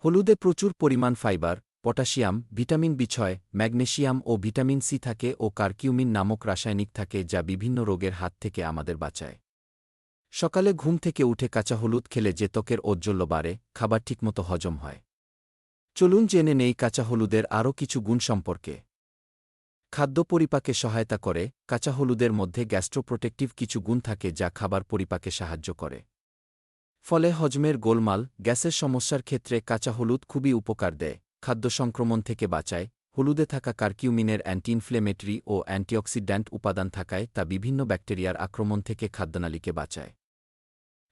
হলুদে প্রচুর পরিমাণ ফাইবার, পটাশিয়াম, ভিটামিন বি6, ম্যাগনেসিয়াম ও ভিটামিন সি থাকে ও কারকিউমিন নামক রাসায়নিক থাকে যা বিভিন্ন রোগের হাত থেকে আমাদের বাঁচায়। সকালে ঘুম থেকে উঠে কাঁচা হলুদ খেলে যে ত্বকের ঔজ্জ্বল্য বাড়ে, খাবার ঠিকমতো হজম হয়। চলুন জেনে নেই কাঁচা হলুদের আরও কিছু গুণ সম্পর্কে। খাদ্য পরিপাকে সহায়তা করে। কাঁচা হলুদের মধ্যে গ্যাস্ট্রোপ্রোটেক্টিভ কিছু গুণ থাকে যা খাবার পরিপাকে সাহায্য করে। ফলে হজমের গোলমাল, গ্যাসের সমস্যার ক্ষেত্রে কাঁচা হলুদ খুবই উপকার দেয়। খাদ্য সংক্রমণ থেকে বাঁচায়। হলুদে থাকা কারকিউমিনের অ্যান্টি ইনফ্লেমেটরি ও অ্যান্টিঅক্সিড্যান্ট উপাদান থাকায় তা বিভিন্ন ব্যাকটেরিয়ার আক্রমণ থেকে খাদ্যনালীকে বাঁচায়।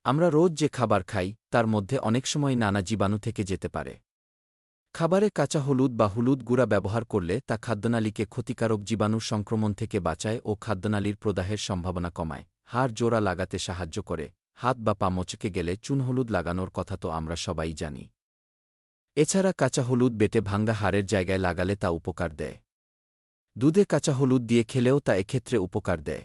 আমরা রোজ যে খাবার খাই তার মধ্যে অনেক সময় নানা জীবাণু থেকে যেতে পারে। খাবারে কাঁচা হলুদ বা হলুদ গুঁড়া ব্যবহার করলে তা খাদ্যনালীকে ক্ষতিকারক জীবাণুর সংক্রমণ থেকে বাঁচায় ও খাদ্যনালীর প্রদাহের সম্ভাবনা কমায়। হাড় জোড়া লাগাতে সাহায্য করে। হাত বা পা মচকে গেলে চুনহলুদ লাগানোর কথা তো আমরা সবাই জানি। এছাড়া কাঁচা হলুদ বেটে ভাঙ্গা হাড়ের জায়গায় লাগালে তা উপকার দেয়। দুধে কাঁচা হলুদ দিয়ে খেলেও তা এক্ষেত্রে উপকার দেয়।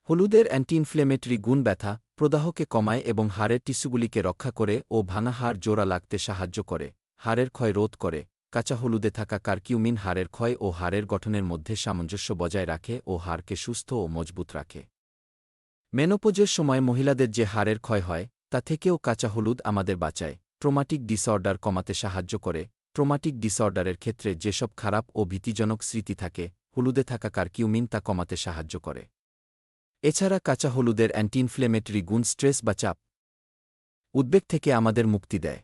হলুদের অ্যান্টি ইনফ্লেমেটরি গুণ ব্যথা, প্রদাহকে কমায় এবং হাড়ের টিস্যুগুলিকে রক্ষা করে ও ভাঙা হাড় জোড়া লাগতে সাহায্য করে। হাড়ের ক্ষয় রোধ করে। কাঁচা হলুদে থাকা কারকিউমিন হাড়ের ক্ষয় ও হাড়ের গঠনের মধ্যে সামঞ্জস্য বজায় রাখে ও হাড়কে সুস্থ ও মজবুত রাখে। মেনোপজের সময় মহিলাদের যে হাড়ের ক্ষয় হয় তা থেকেও কাঁচা হলুদ আমাদের বাঁচায়। ট্রমাটিক ডিসঅর্ডার কমাতে সাহায্য করে। ট্রমাটিক ডিসঅর্ডারের ক্ষেত্রে যেসব খারাপ ও ভীতিজনক স্মৃতি থাকে, হলুদে থাকা কারকিউমিন তা কমাতে সাহায্য করে। এছাড়া কাঁচা হলুদের অ্যান্টি ইনফ্লেমেটরি গুণ স্ট্রেস বা চাপ, উদ্বেগ থেকে আমাদের মুক্তি দেয়।